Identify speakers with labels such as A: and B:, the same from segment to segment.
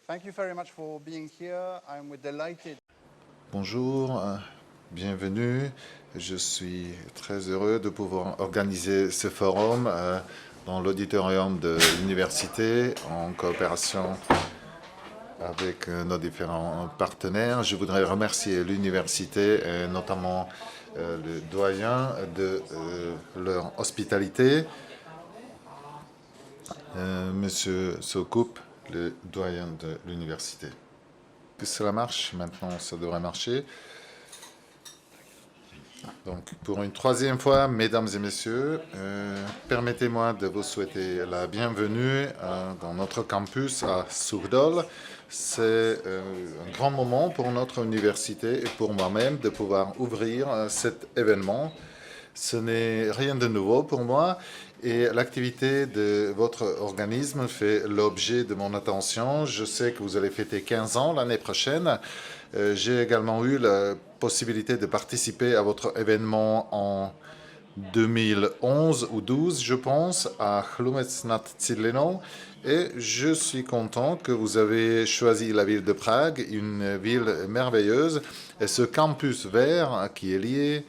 A: Thank you very much for being here. We're delighted.
B: Bonjour, bienvenue. Je suis très heureux de pouvoir organiser ce forum dans l'auditorium de l'université en coopération avec nos différents partenaires. Je voudrais remercier l'université et notamment le doyen de leur hospitalité. Monsieur Soukup, le doyen de l'université. Que cela marche maintenant, ça devrait marcher. Donc, pour une troisième fois, mesdames et messieurs, permettez-moi de vous souhaiter la bienvenue dans notre campus à Suchdol. C'est un grand moment pour notre université et pour moi-même de pouvoir ouvrir cet événement. Ce n'est rien de nouveau pour moi et l'activité de votre organisme fait l'objet de mon attention. Je sais que vous allez fêter 15 ans l'année prochaine. J'ai également eu la possibilité de participer à votre événement en 2011 ou 12, je pense, à Chlumec nad Cidlinou. Et je suis content que vous avez choisi la ville de Prague, une ville merveilleuse, et ce campus vert qui est lié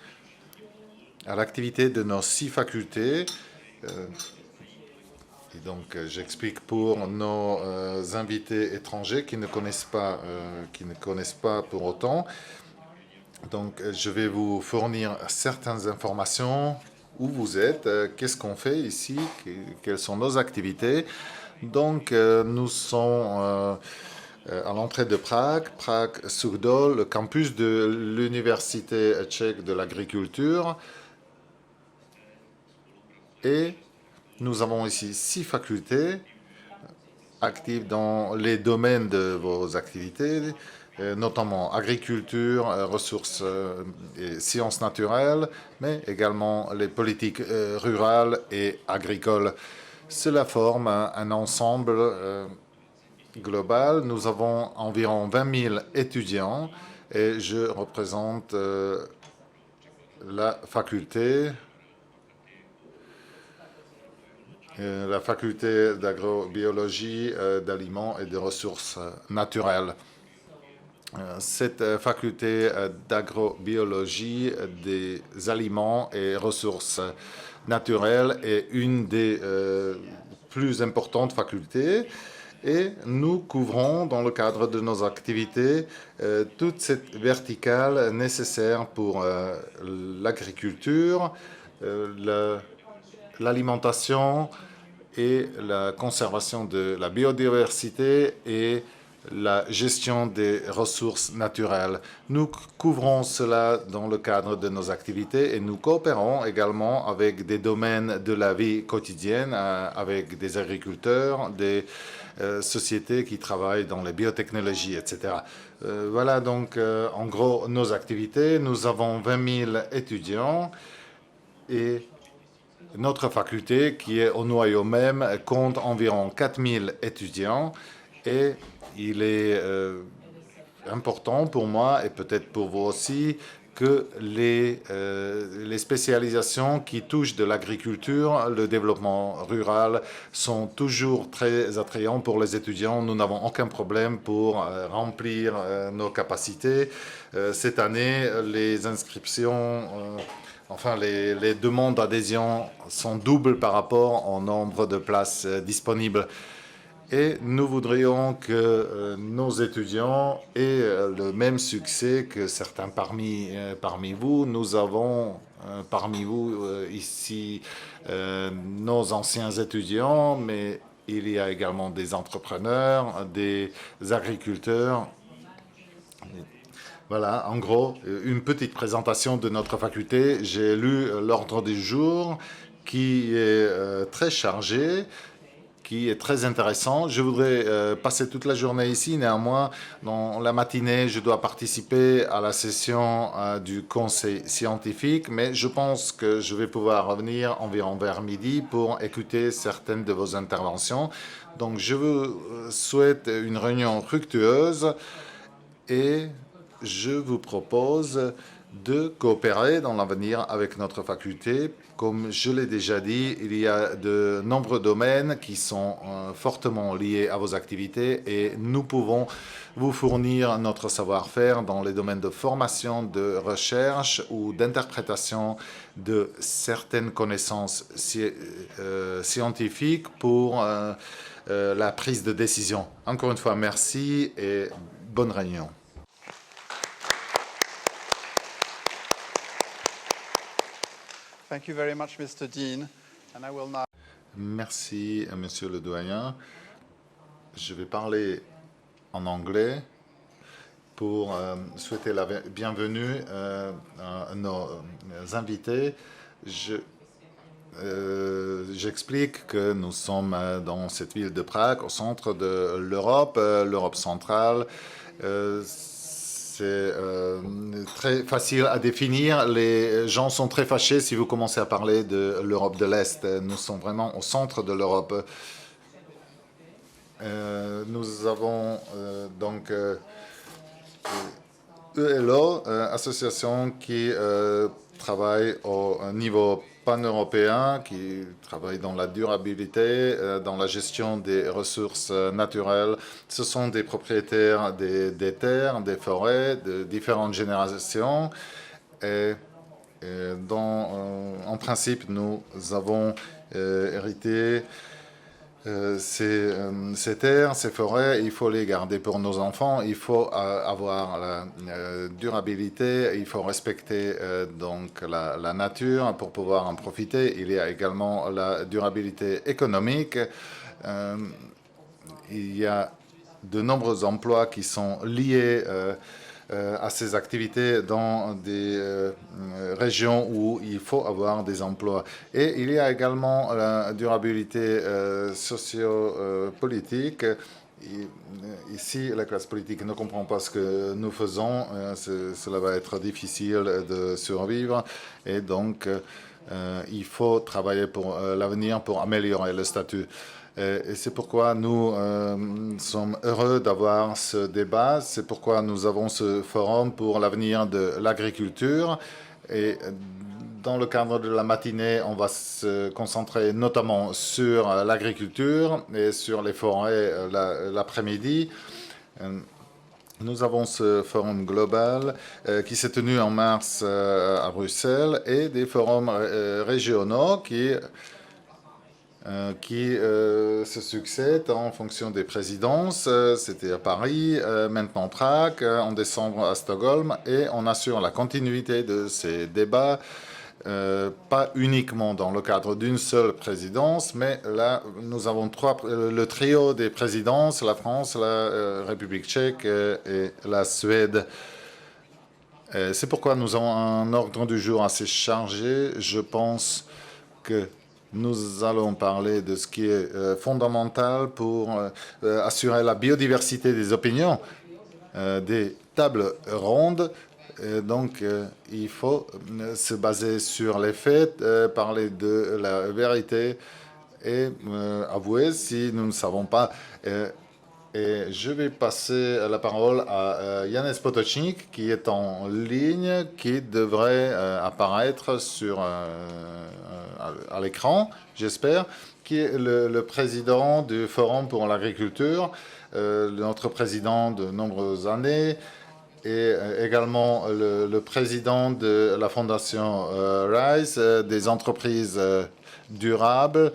B: à l'activité de nos 6 facultés. Et donc, j'explique pour nos invités étrangers qui ne connaissent pas pour autant. Donc, je vais vous fournir certaines informations. Où vous êtes, qu'est-ce qu'on fait ici, quelles sont nos activités. Donc, nous sommes à l'entrée de Prague, Prague-Suchdol, le campus de l'Université tchèque de l'agriculture. Et nous avons ici 6 facultés actives dans les domaines de vos activités, notamment agriculture, ressources et sciences naturelles, mais également les politiques rurales et agricoles. Cela forme un ensemble global. Nous avons environ 20 000 étudiants et je représente la faculté d'agrobiologie, d'aliments et de ressources naturelles. Cette faculté d'agrobiologie des aliments et ressources naturelles est une des plus importantes facultés et nous couvrons dans le cadre de nos activités toute cette verticale nécessaire pour l'agriculture, l'alimentation et la conservation de la biodiversité et la gestion des ressources naturelles. Nous couvrons cela dans le cadre de nos activités et nous coopérons également avec des domaines de la vie quotidienne, avec des agriculteurs, des sociétés qui travaillent dans les biotechnologies, etc. Voilà donc en gros nos activités. Nous avons 20 000 étudiants et notre faculté, qui est au noyau même, compte environ 4 000 étudiants et il est important pour moi et peut-être pour vous aussi que les spécialisations qui touchent de l'agriculture, le développement rural, sont toujours très attrayants pour les étudiants. Nous n'avons aucun problème pour remplir nos capacités. Cette année, les inscriptions... Enfin, les demandes d'adhésion sont doubles par rapport au nombre de places disponibles. Et nous voudrions que nos étudiants aient le même succès que certains parmi vous. Nous avons parmi vous ici nos anciens étudiants, mais il y a également des entrepreneurs, des agriculteurs. Voilà, en gros, une petite présentation de notre faculté. J'ai lu l'ordre du jour qui est très chargé, qui est très intéressant. Je voudrais passer toute la journée ici. Néanmoins, dans la matinée, je dois participer à la session du conseil scientifique, mais je pense que je vais pouvoir revenir environ vers midi pour écouter certaines de vos interventions. Donc, je vous souhaite une réunion fructueuse et je vous propose de coopérer dans l'avenir avec notre faculté. Comme je l'ai déjà dit, il y a de nombreux domaines qui sont fortement liés à vos activités et nous pouvons vous fournir notre savoir-faire dans les domaines de formation, de recherche ou d'interprétation de certaines connaissances scientifiques pour la prise de décision. Encore une fois, merci et bonne réunion.
A: Thank you very much, Mr. Dean. And I will now...
B: Merci, monsieur le doyen. Je vais parler en anglais pour souhaiter la bienvenue à nos invités. J'explique que nous sommes dans cette ville de Prague, au centre de l'Europe, l'Europe centrale. C'est très facile à définir. Les gens sont très fâchés si vous commencez à parler de l'Europe de l'Est. Nous sommes vraiment au centre de l'Europe. Nous avons donc ELO, association qui travaille au niveau pan-européen, qui travaille dans la durabilité, dans la gestion des ressources naturelles. Ce sont des propriétaires des terres, des forêts, de différentes générations. Et en principe, nous avons hérité ces terres, ces forêts, il faut les garder pour nos enfants, il faut avoir la durabilité, il faut respecter donc la nature pour pouvoir en profiter. Il y a également la durabilité économique. Il y a de nombreux emplois qui sont liés à ces activités dans des régions où il faut avoir des emplois. Et il y a également la durabilité socio-politique. Ici, la classe politique ne comprend pas ce que nous faisons. Cela va être difficile de survivre. Et donc, il faut travailler pour l'avenir pour améliorer le statut. Et c'est pourquoi nous sommes heureux d'avoir ce débat. C'est pourquoi nous avons ce forum pour l'avenir de l'agriculture. Et dans le cadre de la matinée, on va se concentrer notamment sur l'agriculture et sur les forêts l'après-midi. Nous avons ce forum global qui s'est tenu en mars à Bruxelles et des forums régionaux qui se succèdent en fonction des présidences. C'était à Paris, maintenant Prague, en décembre à Stockholm, et on assure la continuité de ces débats, pas uniquement dans le cadre d'une seule présidence, mais là, nous avons le trio des présidences, la France, la République tchèque et la Suède. C'est pourquoi nous avons un ordre du jour assez chargé. Je pense que nous allons parler de ce qui est fondamental pour assurer la biodiversité des opinions, des tables rondes. Donc, il faut se baser sur les faits, parler de la vérité et avouer si nous ne savons pas. Et je vais passer la parole à Janez Potočnik, qui est en ligne, qui devrait apparaître à l'écran, j'espère, qui est le président du Forum pour l'agriculture, notre président de nombreuses années, et également le président de la fondation RISE, des entreprises durables,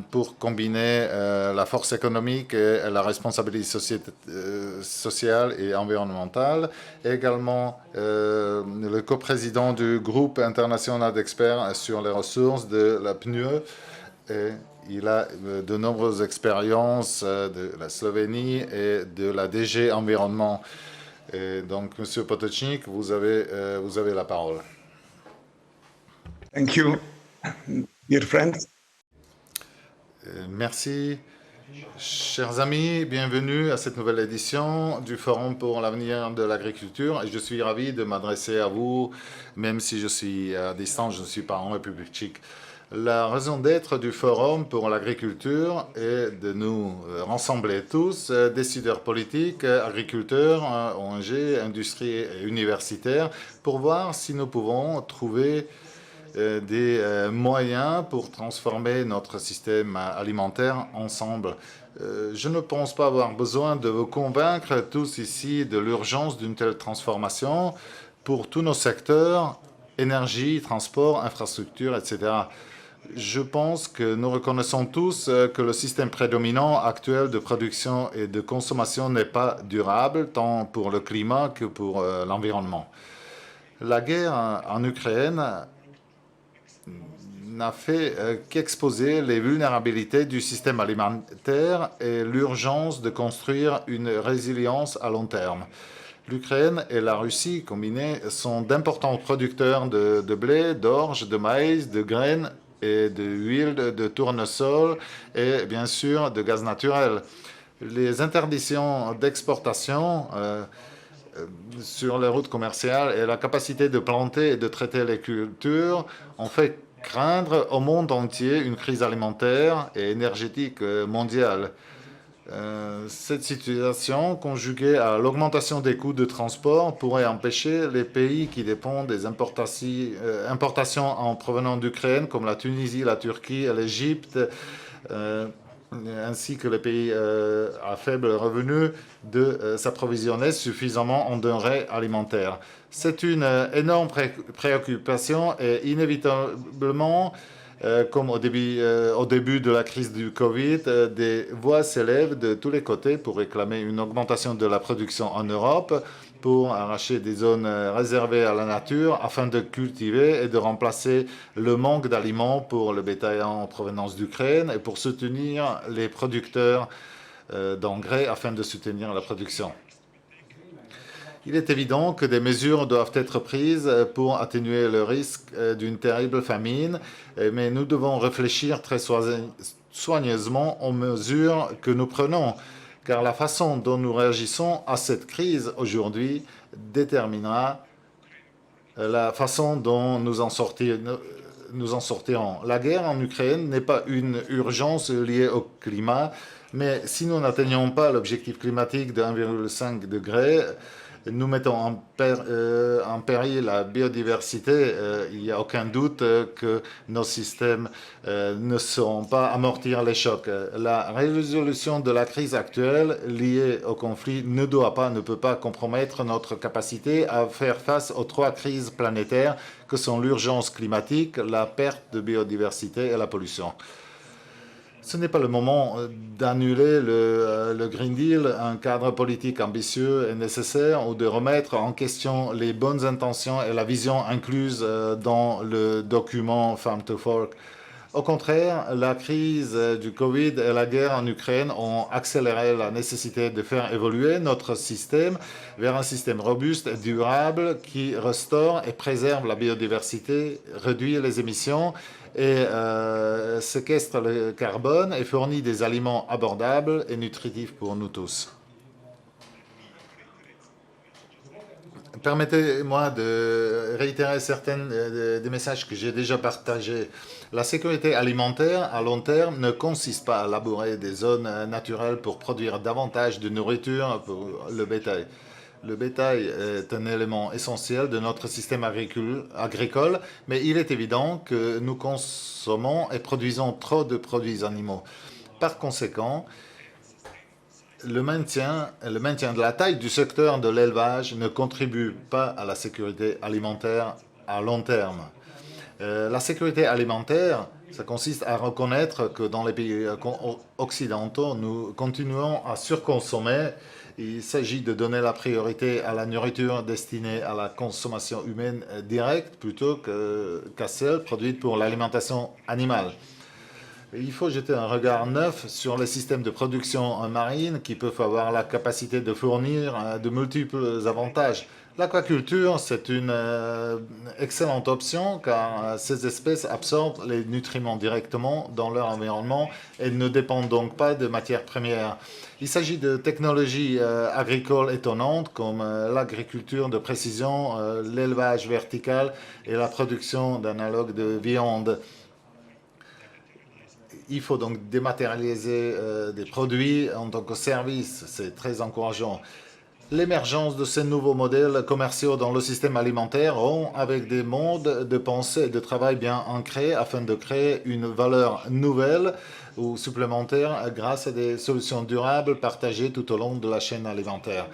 B: pour combiner la force économique et la responsabilité sociale et environnementale. Également le coprésident du groupe international d'experts sur les ressources de la PNUE. Et il a de nombreuses expériences de la Slovénie et de la DG Environnement. Et donc, Monsieur Potočnik, vous avez la parole.
C: Thank you, dear friends.
B: Merci. Chers amis, bienvenue à cette nouvelle édition du Forum pour l'avenir de l'agriculture. Je suis ravi de m'adresser à vous, même si je suis à distance, je ne suis pas en République tchèque. La raison d'être du Forum pour l'agriculture est de nous rassembler tous, décideurs politiques, agriculteurs, ONG, industries et universitaires, pour voir si nous pouvons trouver des moyens pour transformer notre système alimentaire ensemble. Je ne pense pas avoir besoin de vous convaincre tous ici de l'urgence d'une telle transformation pour tous nos secteurs, énergie, transport, infrastructure, etc. Je pense que nous reconnaissons tous que le système prédominant actuel de production et de consommation n'est pas durable, tant pour le climat que pour l'environnement. La guerre en Ukraine n'a fait qu'exposer les vulnérabilités du système alimentaire et l'urgence de construire une résilience à long terme. L'Ukraine et la Russie combinés sont d'importants producteurs de blé, d'orge, de maïs, de graines et d'huile de tournesol et bien sûr de gaz naturel. Les interdictions d'exportation sur les routes commerciales et la capacité de planter et de traiter les cultures ont fait craindre au monde entier une crise alimentaire et énergétique mondiale. Cette situation, conjuguée à l'augmentation des coûts de transport, pourrait empêcher les pays qui dépendent des importations en provenant d'Ukraine, comme la Tunisie, la Turquie, l'Égypte, ainsi que les pays à faible revenu, de s'approvisionner suffisamment en denrées alimentaires. C'est une énorme préoccupation et inévitablement, comme au début de la crise du Covid, des voix s'élèvent de tous les côtés pour réclamer une augmentation de la production en Europe, pour arracher des zones réservées à la nature afin de cultiver et de remplacer le manque d'aliments pour le bétail en provenance d'Ukraine et pour soutenir les producteurs d'engrais afin de soutenir la production. Il est évident que des mesures doivent être prises pour atténuer le risque d'une terrible famine, mais nous devons réfléchir très soigneusement aux mesures que nous prenons, car la façon dont nous réagissons à cette crise aujourd'hui déterminera la façon dont nous en sortirons. La guerre en Ukraine n'est pas une urgence liée au climat, mais si nous n'atteignons pas l'objectif climatique de 1,5 degré, nous mettons en péril la biodiversité. Il n'y a aucun doute que nos systèmes ne sauront pas amortir les chocs. La résolution de la crise actuelle liée au conflit ne peut pas compromettre notre capacité à faire face aux trois crises planétaires que sont l'urgence climatique, la perte de biodiversité et la pollution. Ce n'est pas le moment d'annuler le Green Deal, un cadre politique ambitieux et nécessaire, ou de remettre en question les bonnes intentions et la vision incluse dans le document Farm to Fork. Au contraire, la crise du Covid et la guerre en Ukraine ont accéléré la nécessité de faire évoluer notre système vers un système robuste et durable qui restaure et préserve la biodiversité, réduit les émissions et séquestre le carbone et fournit des aliments abordables et nutritifs pour nous tous. Permettez-moi de réitérer certains des messages que j'ai déjà partagés. La sécurité alimentaire à long terme ne consiste pas à labourer des zones naturelles pour produire davantage de nourriture pour le bétail. Le bétail est un élément essentiel de notre système agricole, mais il est évident que nous consommons et produisons trop de produits animaux. Par conséquent, le maintien de la taille du secteur de l'élevage ne contribue pas à la sécurité alimentaire à long terme. La sécurité alimentaire, ça consiste à reconnaître que dans les pays occidentaux, nous continuons à surconsommer. Il s'agit de donner la priorité à la nourriture destinée à la consommation humaine directe plutôt qu'à celle produite pour l'alimentation animale. Il faut jeter un regard neuf sur les systèmes de production marine qui peuvent avoir la capacité de fournir de multiples avantages. L'aquaculture, c'est une excellente option car ces espèces absorbent les nutriments directement dans leur environnement et ne dépendent donc pas de matières premières. Il s'agit de technologies agricoles étonnantes comme l'agriculture de précision, l'élevage vertical et la production d'analogues de viande. Il faut donc dématérialiser des produits en tant que service. C'est très encourageant. L'émergence de ces nouveaux modèles commerciaux dans le système alimentaire ont avec des modes de pensée et de travail bien ancrés afin de créer une valeur nouvelle ou supplémentaire grâce à des solutions durables partagées tout au long de la chaîne alimentaire.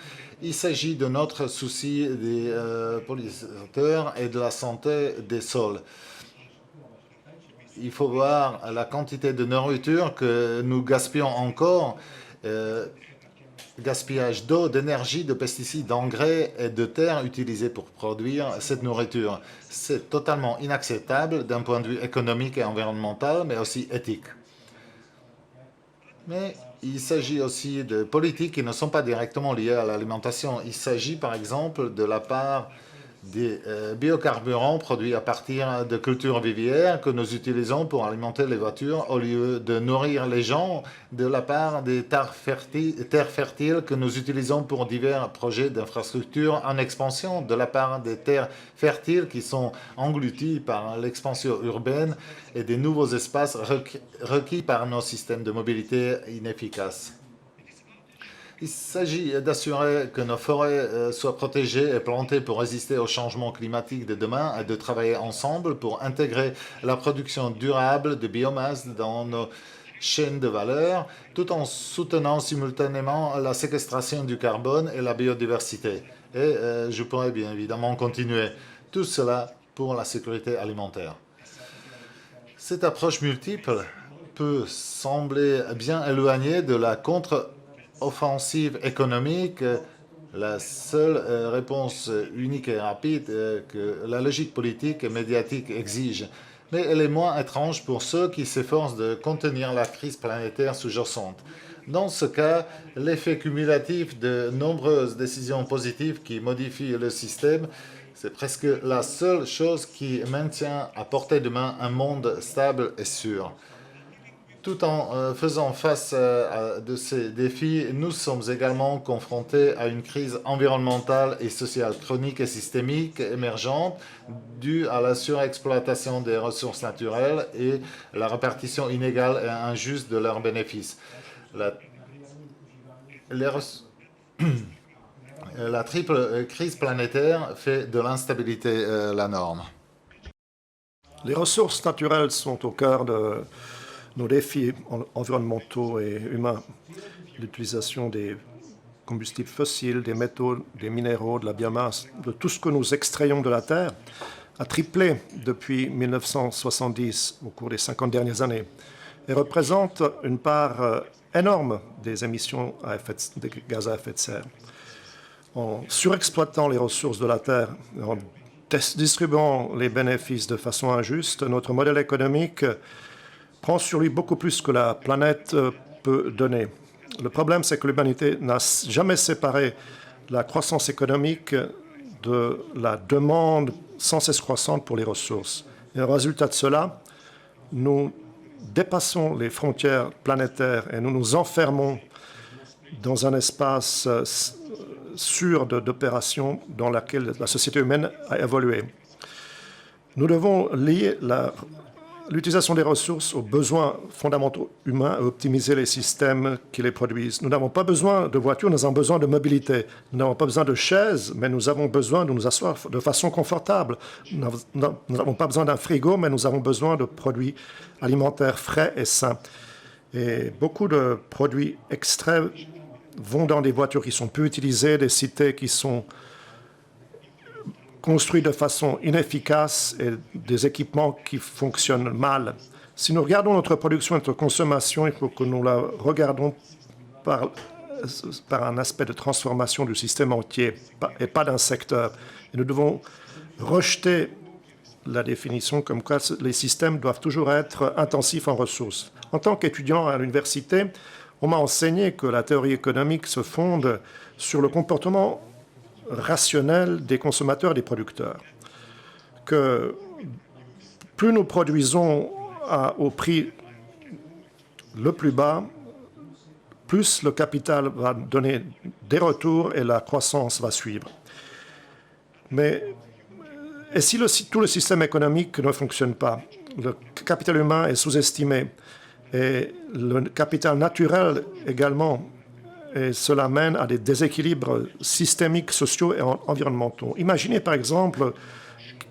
B: Il s'agit de notre souci des pollinisateurs et de la santé des sols. Il faut voir la quantité de nourriture que nous gaspillons encore. Gaspillage d'eau, d'énergie, de pesticides, d'engrais et de terre utilisés pour produire cette nourriture. C'est totalement inacceptable d'un point de vue économique et environnemental, mais aussi éthique. Mais il s'agit aussi de politiques qui ne sont pas directement liées à l'alimentation. Il s'agit par exemple de la part des biocarburants produits à partir de cultures vivières que nous utilisons pour alimenter les voitures au lieu de nourrir les gens, de la part des terres fertiles que nous utilisons pour divers projets d'infrastructures en expansion, de la part des terres fertiles qui sont englouties par l'expansion urbaine et des nouveaux espaces requis par nos systèmes de mobilité inefficaces. Il s'agit d'assurer que nos forêts soient protégées et plantées pour résister au changement climatique de demain et de travailler ensemble pour intégrer la production durable de biomasse dans nos chaînes de valeur, tout en soutenant simultanément la séquestration du carbone et la biodiversité. Et je pourrais bien évidemment continuer. Tout cela pour la sécurité alimentaire. Cette approche multiple peut sembler bien éloignée de la contre-offensive économique, la seule réponse unique et rapide que la logique politique et médiatique exige. Mais elle est moins étrange pour ceux qui s'efforcent de contenir la crise planétaire sous-jacente. Dans ce cas, l'effet cumulatif de nombreuses décisions positives qui modifient le système, c'est presque la seule chose qui maintient à portée de main un monde stable et sûr. Tout en faisant face à de ces défis, nous sommes également confrontés à une crise environnementale et sociale chronique et systémique émergente due à la surexploitation des ressources naturelles et la répartition inégale et injuste de leurs bénéfices. La triple crise planétaire fait de l'instabilité la norme.
D: Les ressources naturelles sont au cœur de nos défis environnementaux et humains. L'utilisation des combustibles fossiles, des métaux, des minéraux, de la biomasse, de tout ce que nous extrayons de la Terre, a triplé depuis 1970 au cours des 50 dernières années et représente une part énorme des émissions de gaz à effet de serre. En surexploitant les ressources de la Terre, en distribuant les bénéfices de façon injuste, notre modèle économique prend sur lui beaucoup plus que la planète peut donner. Le problème, c'est que l'humanité n'a jamais séparé la croissance économique de la demande sans cesse croissante pour les ressources. Et au résultat de cela, nous dépassons les frontières planétaires et nous nous enfermons dans un espace sûr d'opération dans lequel la société humaine a évolué. Nous devons lier l'utilisation des ressources aux besoins fondamentaux humains et optimiser les systèmes qui les produisent. Nous n'avons pas besoin de voitures, nous avons besoin de mobilité. Nous n'avons pas besoin de chaises, mais nous avons besoin de nous asseoir de façon confortable. Nous n'avons pas besoin d'un frigo, mais nous avons besoin de produits alimentaires frais et sains. Et beaucoup de produits extraits vont dans des voitures qui sont peu utilisées, des cités qui sont construits de façon inefficace et des équipements qui fonctionnent mal. Si nous regardons notre production et notre consommation, il faut que nous la regardons par un aspect de transformation du système entier et pas d'un secteur. Et nous devons rejeter la définition comme quoi les systèmes doivent toujours être intensifs en ressources. En tant qu'étudiant à l'université, on m'a enseigné que la théorie économique se fonde sur le comportement rationnel des consommateurs et des producteurs. Que plus nous produisons au prix le plus bas, plus le capital va donner des retours et la croissance va suivre. Et si tout le système économique ne fonctionne pas, le capital humain est sous-estimé et le capital naturel également. Et cela mène à des déséquilibres systémiques, sociaux et environnementaux. Imaginez par exemple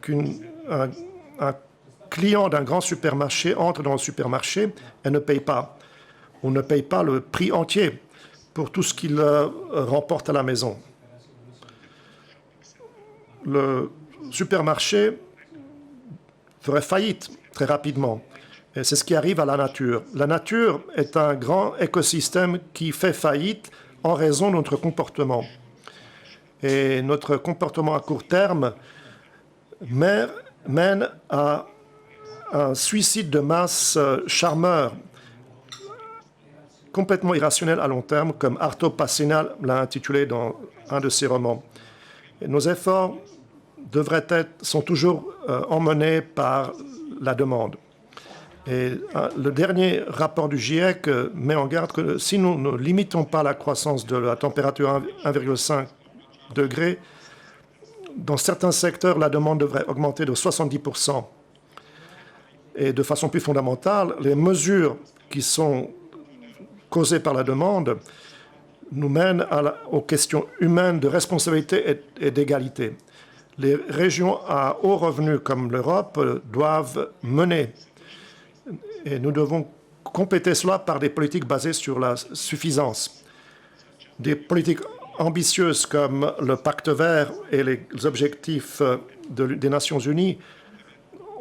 D: qu'un client d'un grand supermarché entre dans le supermarché et ne paye pas. On ne paye pas le prix entier pour tout ce qu'il remporte à la maison. Le supermarché ferait faillite très rapidement. Et c'est ce qui arrive à la nature. La nature est un grand écosystème qui fait faillite en raison de notre comportement. Et notre comportement à court terme mène à un suicide de masse charmeur, complètement irrationnel à long terme, comme Arto Passinal l'a intitulé dans un de ses romans. Et nos efforts sont toujours emmenés par la demande. Et le dernier rapport du GIEC met en garde que si nous ne limitons pas la croissance de la température à 1,5 degré, dans certains secteurs, la demande devrait augmenter de 70%. Et de façon plus fondamentale, les mesures qui sont causées par la demande nous mènent aux questions humaines de responsabilité et d'égalité. Les régions à haut revenu comme l'Europe doivent mener. Et nous devons compléter cela par des politiques basées sur la suffisance. Des politiques ambitieuses comme le Pacte vert et les objectifs des Nations unies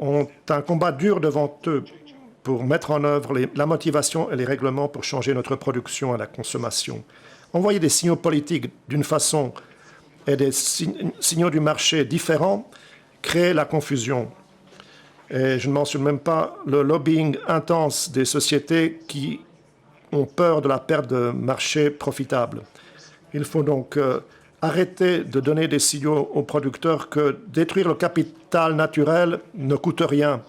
D: ont un combat dur devant eux pour mettre en œuvre la motivation et les règlements pour changer notre production et la consommation. Envoyer des signaux politiques d'une façon et des signaux du marché différents crée la confusion. Et je ne mentionne même pas le lobbying intense des sociétés qui ont peur de la perte de marché profitable. Il faut donc arrêter de donner des signaux aux producteurs que détruire le capital naturel ne coûte rien.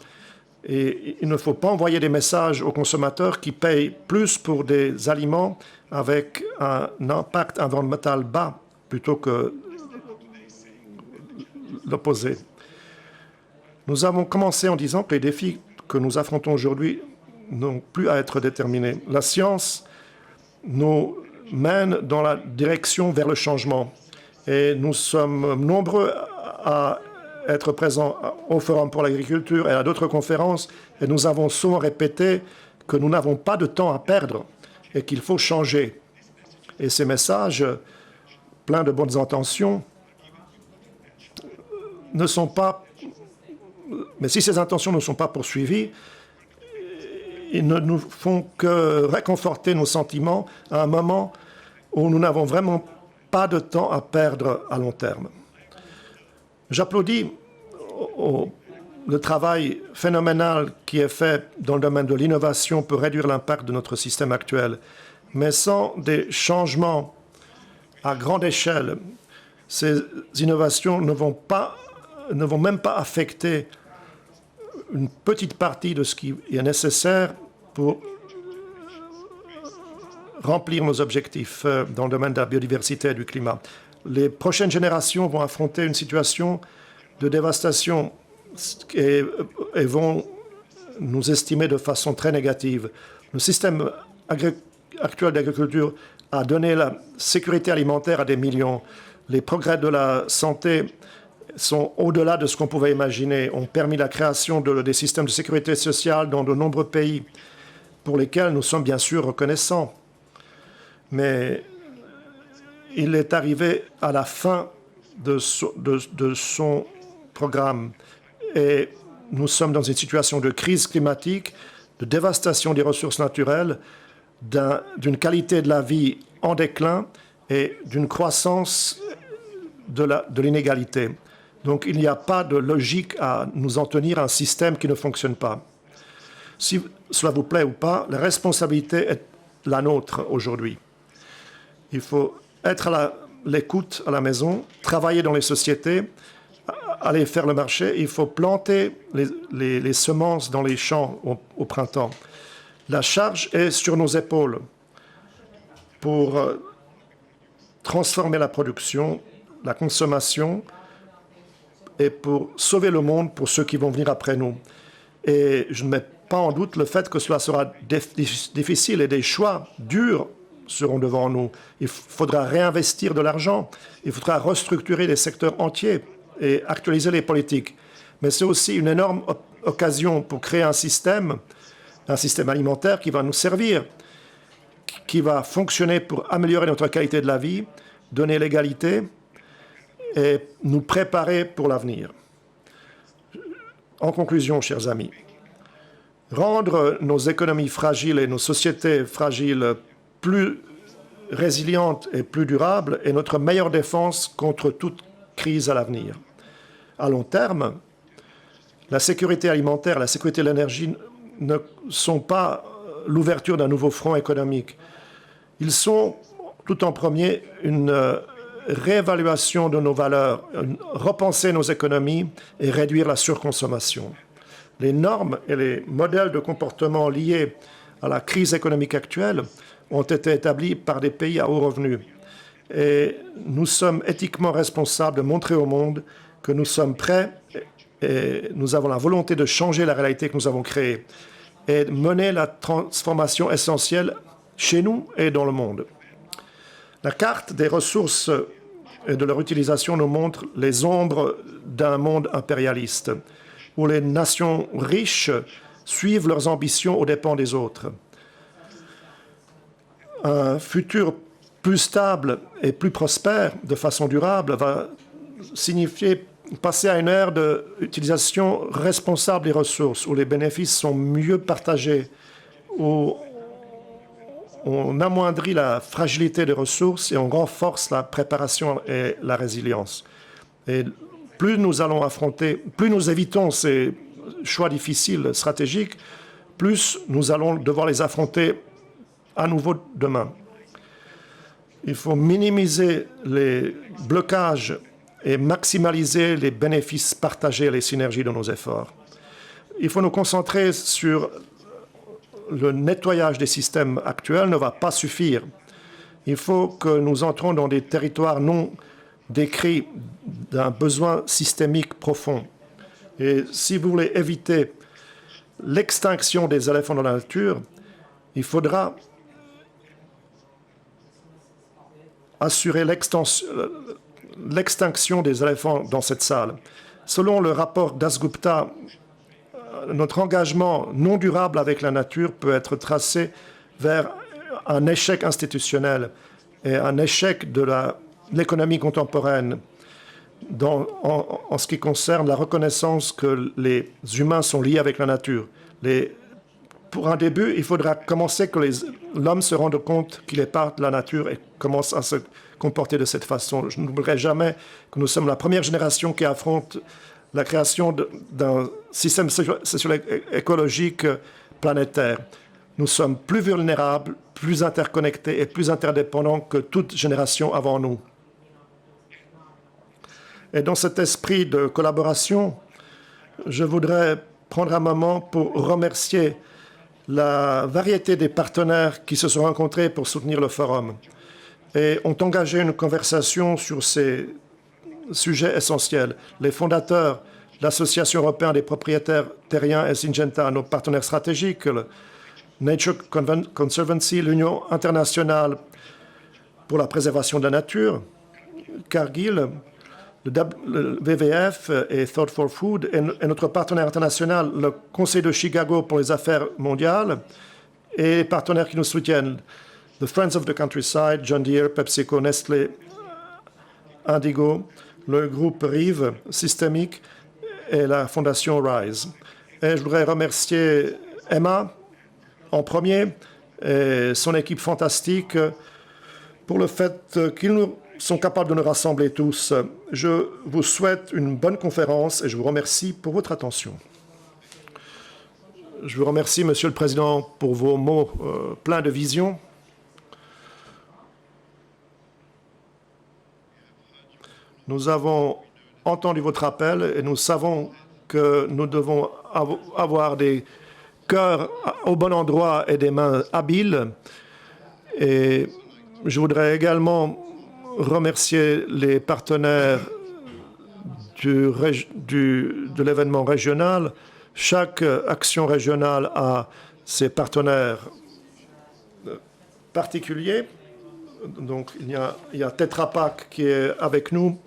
D: Et il ne faut pas envoyer des messages aux consommateurs qui payent plus pour des aliments avec un impact environnemental bas plutôt que l'opposé. Nous avons commencé en disant que les défis que nous affrontons aujourd'hui n'ont plus à être déterminés. La science nous mène dans la direction vers le changement. Et nous sommes nombreux à être présents au Forum pour l'agriculture et à d'autres conférences. Et nous avons souvent répété que nous n'avons pas de temps à perdre et qu'il faut changer. Et ces messages, pleins de bonnes intentions, ne sont pas... Mais si ces intentions ne sont pas poursuivies, ils ne nous font que réconforter nos sentiments à un moment où nous n'avons vraiment pas de temps à perdre à long terme. J'applaudis le travail phénoménal qui est fait dans le domaine de l'innovation pour réduire l'impact de notre système actuel. Mais sans des changements à grande échelle, ces innovations ne vont même pas affecter une petite partie de ce qui est nécessaire pour remplir nos objectifs dans le domaine de la biodiversité et du climat. Les prochaines générations vont affronter une situation de dévastation et vont nous estimer de façon très négative. Le système actuel d'agriculture a donné la sécurité alimentaire à des millions. Les progrès de la santé sont au-delà de ce qu'on pouvait imaginer, ont permis la création des systèmes de sécurité sociale dans de nombreux pays, pour lesquels nous sommes bien sûr reconnaissants. Mais il est arrivé à la fin de son programme et nous sommes dans une situation de crise climatique, de dévastation des ressources naturelles, d'une qualité de la vie en déclin et d'une croissance de l'inégalité. Donc il n'y a pas de logique à nous en tenir à un système qui ne fonctionne pas. Si cela vous plaît ou pas, la responsabilité est la nôtre aujourd'hui. Il faut être à l'écoute à la maison, travailler dans les sociétés, aller faire le marché. Il faut planter les semences dans les champs au printemps. La charge est sur nos épaules pour transformer la production, la consommation et pour sauver le monde pour ceux qui vont venir après nous. Et je ne mets pas en doute le fait que cela sera difficile et des choix durs seront devant nous. Il faudra réinvestir de l'argent, il faudra restructurer des secteurs entiers et actualiser les politiques. Mais c'est aussi une énorme occasion pour créer un système alimentaire qui va nous servir, qui va fonctionner pour améliorer notre qualité de la vie, donner l'égalité et nous préparer pour l'avenir. En conclusion, chers amis, rendre nos économies fragiles et nos sociétés fragiles plus résilientes et plus durables est notre meilleure défense contre toute crise à l'avenir. À long terme, la sécurité alimentaire, la sécurité de l'énergie ne sont pas l'ouverture d'un nouveau front économique. Ils sont, tout en premier, une réévaluation de nos valeurs, repenser nos économies et réduire la surconsommation. Les normes et les modèles de comportement liés à la crise économique actuelle ont été établis par des pays à haut revenu. Et nous sommes éthiquement responsables de montrer au monde que nous sommes prêts et nous avons la volonté de changer la réalité que nous avons créée et de mener la transformation essentielle chez nous et dans le monde. La carte des ressources et de leur utilisation nous montre les ombres d'un monde impérialiste, où les nations riches suivent leurs ambitions aux dépens des autres. Un futur plus stable et plus prospère de façon durable va signifier passer à une ère d'utilisation responsable des ressources, où les bénéfices sont mieux partagés, où on amoindrit la fragilité des ressources et on renforce la préparation et la résilience. Et plus nous évitons ces choix difficiles, stratégiques, plus nous allons devoir les affronter à nouveau demain. Il faut minimiser les blocages et maximaliser les bénéfices partagés et les synergies de nos efforts. Il faut nous concentrer sur le nettoyage des systèmes actuels ne va pas suffire. Il faut que nous entrons dans des territoires non décrits d'un besoin systémique profond. Et si vous voulez éviter l'extinction des éléphants dans la nature, il faudra assurer l'extinction des éléphants dans cette salle. Selon le rapport Dasgupta, notre engagement non durable avec la nature peut être tracé vers un échec institutionnel et un échec de l'économie contemporaine en ce qui concerne la reconnaissance que les humains sont liés avec la nature. Pour un début, il faudra commencer que l'homme se rende compte qu'il est part de la nature et commence à se comporter de cette façon. Je n'oublierai jamais que nous sommes la première génération qui affronte la création d'un système socio-écologique planétaire. Nous sommes plus vulnérables, plus interconnectés et plus interdépendants que toute génération avant nous. Et dans cet esprit de collaboration, je voudrais prendre un moment pour remercier la variété des partenaires qui se sont rencontrés pour soutenir le forum et ont engagé une conversation sur ces sujets essentiels. Les fondateurs de l'Association européenne des propriétaires terriens et Syngenta, nos partenaires stratégiques, le Nature Conservancy, l'Union internationale pour la préservation de la nature, Cargill, le WWF et Thought for Food, et notre partenaire international, le Conseil de Chicago pour les affaires mondiales, et les partenaires qui nous soutiennent, the Friends of the Countryside, John Deere, PepsiCo, Nestlé, Indigo, le groupe Rive Systémique et la fondation RISE. Et je voudrais remercier Emma en premier et son équipe fantastique pour le fait qu'ils sont capables de nous rassembler tous. Je vous souhaite une bonne conférence et je vous remercie pour votre attention. Je vous remercie, Monsieur le Président, pour vos mots pleins de vision. Nous avons entendu votre appel et nous savons que nous devons avoir des cœurs au bon endroit et des mains habiles. Et je voudrais également remercier les partenaires de l'événement régional, Chaque action régionale a ses partenaires particuliers. Donc, il y a Tetra Pak qui est avec nous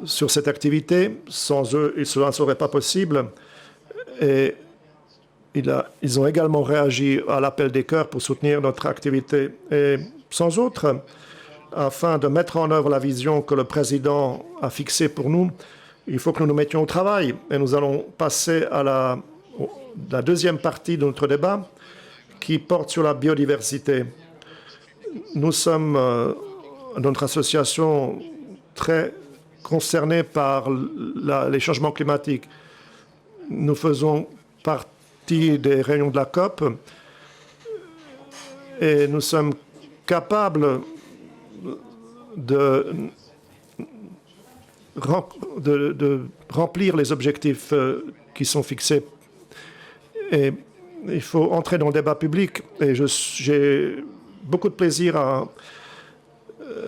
D: sur cette activité. Sans eux, cela ne serait pas possible. Et ils ont également réagi à l'appel des cœurs pour soutenir notre activité. Et sans autre, afin de mettre en œuvre la vision que le président a fixée pour nous, il faut que nous nous mettions au travail. Et nous allons passer à la deuxième partie de notre débat qui porte sur la biodiversité. Nous sommes, notre association, très concernée par les changements climatiques. Nous faisons partie des réunions de la COP et nous sommes capables de remplir les objectifs qui sont fixés. Et il faut entrer dans le débat public. Et j'ai beaucoup de plaisir à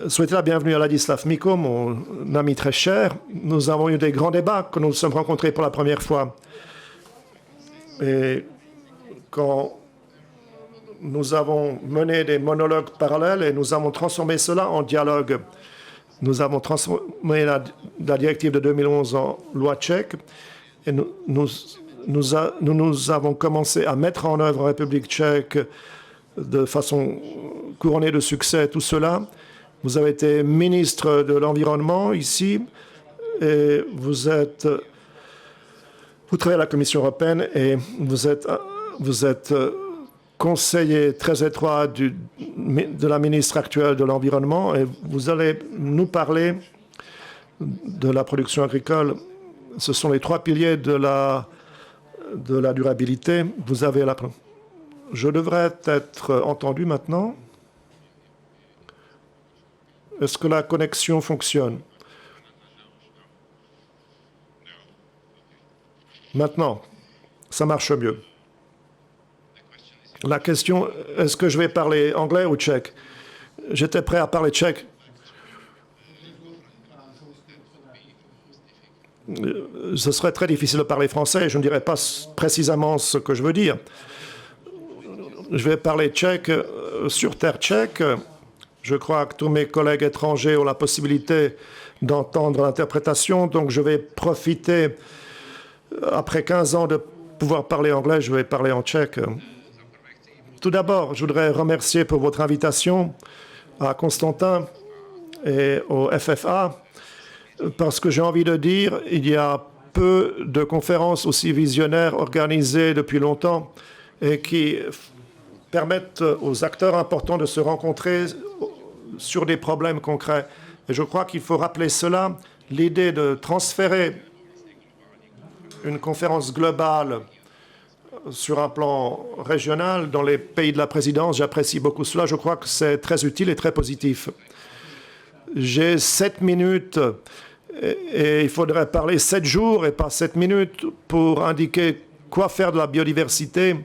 D: souhaiter la bienvenue à Ladislav Miko, mon ami très cher. Nous avons eu des grands débats quand nous nous sommes rencontrés pour la première fois. Et quand nous avons mené des monologues parallèles et nous avons transformé cela en dialogue. Nous avons transformé la directive de 2011 en loi tchèque et nous avons commencé à mettre en œuvre en République tchèque de façon couronnée de succès tout cela. Vous avez été ministre de l'Environnement ici et vous travaillez à la Commission européenne et vous êtes conseiller très étroit de la ministre actuelle de l'Environnement et vous allez nous parler de la production agricole. Ce sont les trois piliers de la durabilité. Vous avez la... Je devrais être entendu maintenant. Est-ce que la connexion fonctionne? Maintenant, ça marche mieux. La question, est-ce que je vais parler anglais ou tchèque? J'étais prêt à parler tchèque. Ce serait très difficile de parler français, je ne dirais pas précisément ce que je veux dire. Je vais parler tchèque sur terre tchèque. Je crois que tous mes collègues étrangers ont la possibilité d'entendre l'interprétation, donc je vais profiter, après 15 ans de pouvoir parler anglais, je vais parler en tchèque. Tout d'abord, je voudrais remercier pour votre invitation à Constantin et au FFA, parce que j'ai envie de dire, il y a peu de conférences aussi visionnaires organisées depuis longtemps et qui permettent aux acteurs importants de se rencontrer sur des problèmes concrets. Et je crois qu'il faut rappeler cela, l'idée de transférer une conférence globale sur un plan régional dans les pays de la présidence. J'apprécie beaucoup cela. Je crois que c'est très utile et très positif. J'ai 7 minutes et il faudrait parler 7 jours et pas 7 minutes pour indiquer quoi faire de la biodiversité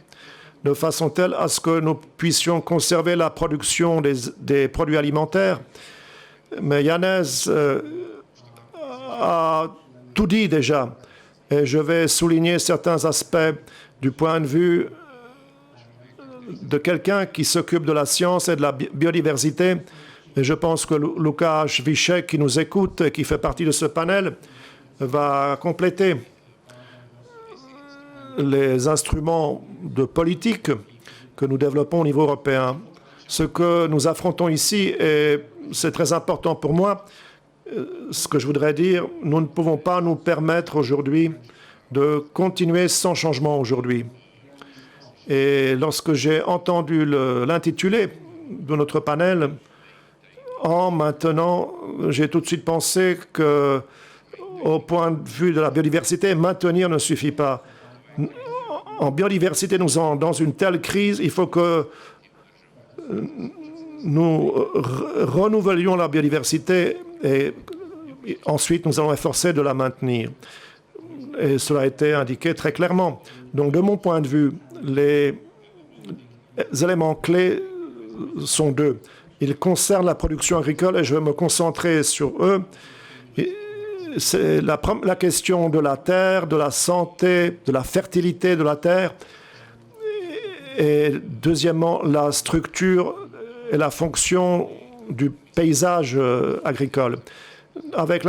D: de façon telle à ce que nous puissions conserver la production des produits alimentaires. Mais Yanez a tout dit déjà et je vais souligner certains aspects du point de vue de quelqu'un qui s'occupe de la science et de la biodiversité. Et je pense que Łukasz Wiśek, qui nous écoute et qui fait partie de ce panel, va compléter les instruments de politique que nous développons au niveau européen. Ce que nous affrontons ici, et c'est très important pour moi, ce que je voudrais dire, nous ne pouvons pas nous permettre aujourd'hui de continuer sans changement aujourd'hui. Et lorsque j'ai entendu l'intitulé de notre panel, maintenant, j'ai tout de suite pensé que, au point de vue de la biodiversité, maintenir ne suffit pas. En biodiversité, nous sommes dans une telle crise, il faut que nous renouvelions la biodiversité et ensuite nous allons efforcer de la maintenir. Et cela a été indiqué très clairement. Donc, de mon point de vue, les éléments clés sont deux. Ils concernent la production agricole et je vais me concentrer sur eux. c'est la question de la terre, de la santé, de la fertilité de la terre. Et deuxièmement, la structure et la fonction du paysage agricole. Avec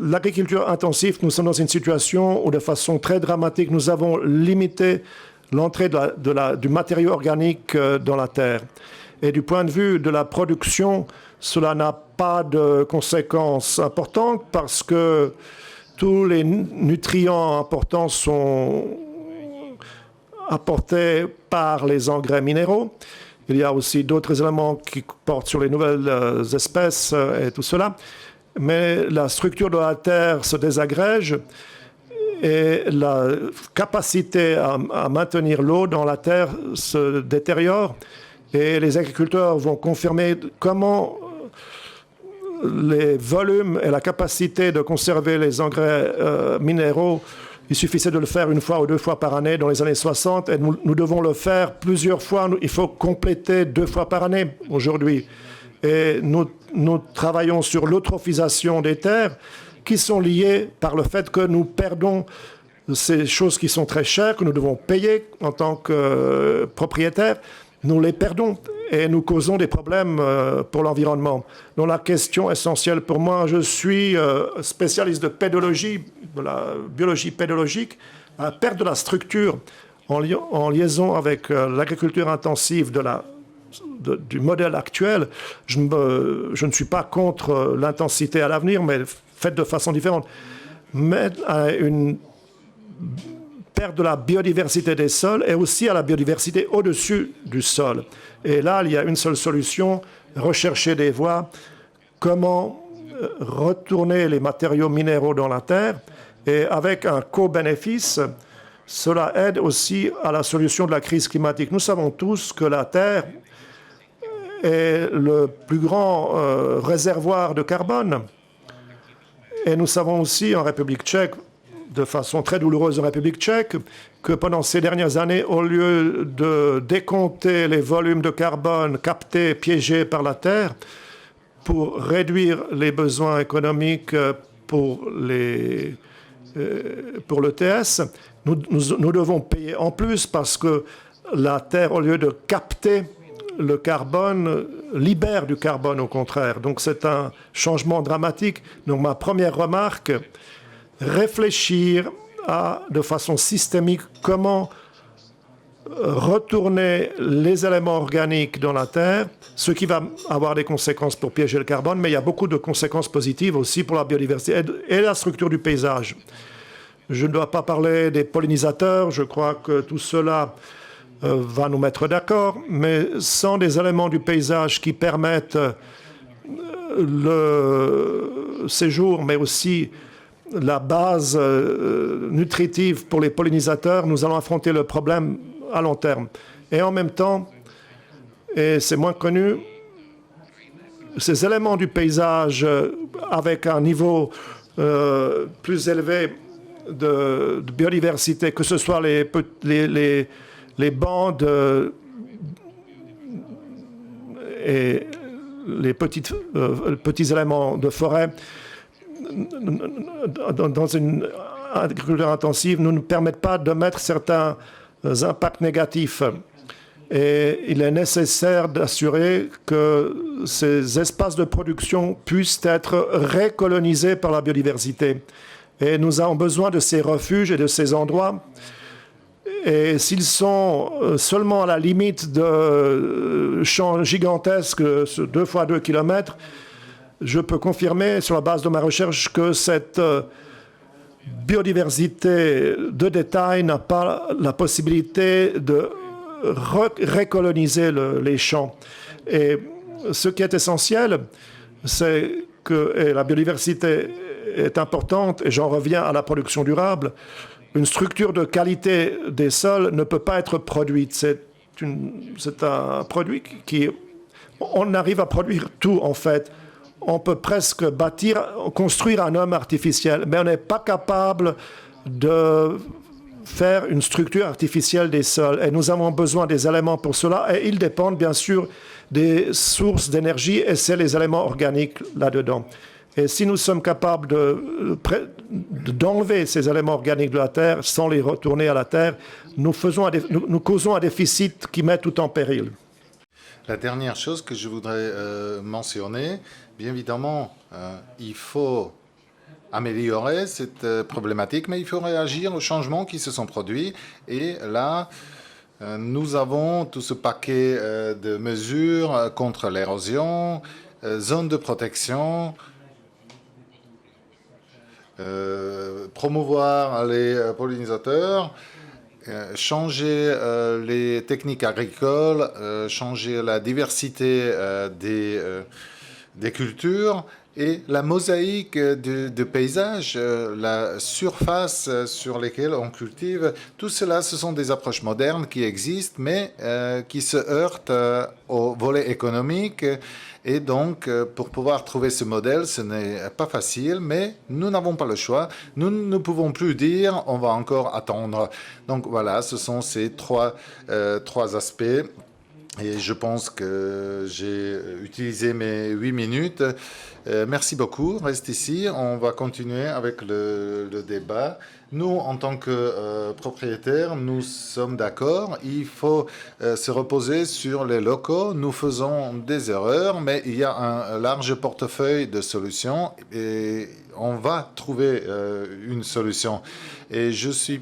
D: l'agriculture intensive, nous sommes dans une situation où, de façon très dramatique, nous avons limité l'entrée du matériau organique dans la terre. Et du point de vue de la production, cela n'a pas de conséquences importantes parce que tous les nutriments importants sont apportés par les engrais minéraux. Il y a aussi d'autres éléments qui portent sur les nouvelles espèces et tout cela. Mais la structure de la terre se désagrège et la capacité à maintenir l'eau dans la terre se détériore. Et les agriculteurs vont confirmer comment les volumes et la capacité de conserver les engrais minéraux, il suffisait de le faire une fois ou deux fois par année dans les années 60 et nous devons le faire plusieurs fois. Il faut compléter 2 fois par année aujourd'hui. Et nous travaillons sur l'eutrophisation des terres qui sont liées par le fait que nous perdons ces choses qui sont très chères, que nous devons payer en tant que propriétaires. Nous les perdons et nous causons des problèmes pour l'environnement. Donc la question essentielle pour moi, je suis spécialiste de pédologie, de la biologie pédologique, la perte de la structure en liaison avec l'agriculture intensive du modèle actuel. Je ne suis pas contre l'intensité à l'avenir, mais faite de façon différente. Mais à une perte de la biodiversité des sols et aussi à la biodiversité au-dessus du sol. Et là, il y a une seule solution, rechercher des voies, comment retourner les matériaux minéraux dans la terre. Et avec un co-bénéfice, cela aide aussi à la solution de la crise climatique. Nous savons tous que la terre est le plus grand réservoir de carbone. Et nous savons aussi en République tchèque, de façon très douloureuse en République tchèque, que pendant ces dernières années, au lieu de décompter les volumes de carbone captés, piégés par la Terre, pour réduire les besoins économiques pour l'ETS, nous devons payer en plus parce que la Terre, au lieu de capter le carbone, libère du carbone au contraire. Donc c'est un changement dramatique. Donc ma première remarque, réfléchir de façon systémique comment retourner les éléments organiques dans la terre, ce qui va avoir des conséquences pour piéger le carbone, mais il y a beaucoup de conséquences positives aussi pour la biodiversité et la structure du paysage. Je ne dois pas parler des pollinisateurs, je crois que tout cela va nous mettre d'accord, mais sans des éléments du paysage qui permettent le séjour, mais aussi la base nutritive pour les pollinisateurs, nous allons affronter le problème à long terme. Et en même temps, et c'est moins connu, ces éléments du paysage avec un niveau plus élevé de biodiversité, que ce soit les bandes et les petits éléments de forêt, dans une agriculture intensive, ne nous permettent pas de mettre certains impacts négatifs. Et il est nécessaire d'assurer que ces espaces de production puissent être récolonisés par la biodiversité. Et nous avons besoin de ces refuges et de ces endroits. Et s'ils sont seulement à la limite de champs gigantesques, 2 fois 2 kilomètres, je peux confirmer sur la base de ma recherche que cette biodiversité de détail n'a pas la possibilité de récoloniser les champs. Et ce qui est essentiel, c'est que la biodiversité est importante, et j'en reviens à la production durable. Une structure de qualité des sols ne peut pas être produite. C'est un produit qui... On arrive à produire tout, en fait. On peut presque construire un homme artificiel, mais on n'est pas capable de faire une structure artificielle des sols. Et nous avons besoin des éléments pour cela, et ils dépendent bien sûr des sources d'énergie, et c'est les éléments organiques là-dedans. Et si nous sommes capables d'enlever ces éléments organiques de la Terre sans les retourner à la Terre, nous causons un déficit qui met tout en péril.
B: La dernière chose que je voudrais mentionner, bien évidemment, il faut améliorer cette problématique, mais il faut réagir aux changements qui se sont produits. Et là, nous avons tout ce paquet de mesures contre l'érosion, zones de protection, promouvoir les pollinisateurs, changer les techniques agricoles, changer la diversité des cultures et la mosaïque de paysages, la surface sur laquelle on cultive. Tout cela, ce sont des approches modernes qui existent, mais qui se heurtent au volet économique. Et donc, pour pouvoir trouver ce modèle, ce n'est pas facile, mais nous n'avons pas le choix. Nous ne pouvons plus dire on va encore attendre. Donc voilà, ce sont ces trois aspects. Et je pense que j'ai utilisé mes 8 minutes. Merci beaucoup. Reste ici. On va continuer avec le débat. Nous, en tant que propriétaires, nous sommes d'accord. Il faut se reposer sur les locaux. Nous faisons des erreurs, mais il y a un large portefeuille de solutions et on va trouver une solution. Et je suis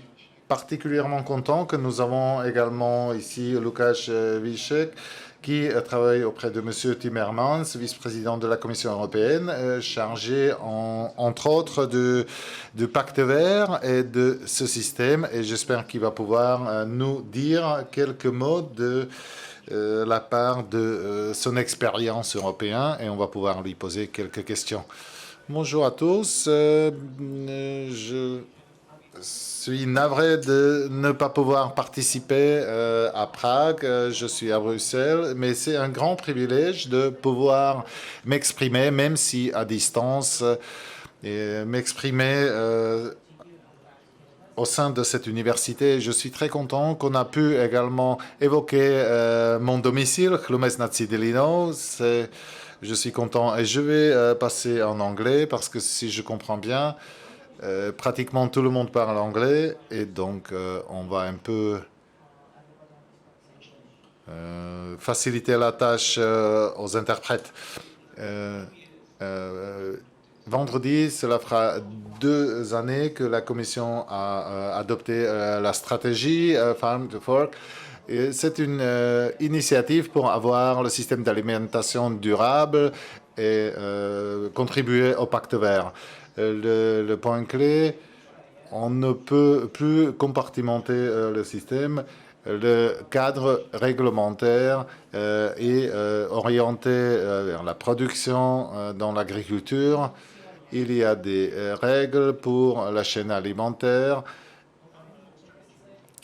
B: particulièrement content que nous avons également ici Łukasz Wieczek, qui travaille auprès de M. Timmermans, vice-président de la Commission européenne, chargé entre autres du pacte vert et de ce système. Et j'espère qu'il va pouvoir nous dire quelques mots de la part de son expérience européenne et on va pouvoir lui poser quelques questions. Bonjour à tous. Je suis navré de ne pas pouvoir participer à Prague. Je suis à Bruxelles, mais c'est un grand privilège de pouvoir m'exprimer, même si à distance, et m'exprimer au sein de cette université. Je suis très content qu'on a pu également évoquer mon domicile, Chlumec nad Cidelinou. Je suis content et je vais passer en anglais parce que si je comprends bien, pratiquement tout le monde parle anglais et donc on va un peu faciliter la tâche aux interprètes. Vendredi, cela fera 2 années que la Commission a adopté la stratégie Farm to Fork. C'est une initiative pour avoir le système d'alimentation durable et contribuer au pacte vert. Le point clé, on ne peut plus compartimenter le système. Le cadre réglementaire est orienté vers la production dans l'agriculture. Il y a des règles pour la chaîne alimentaire.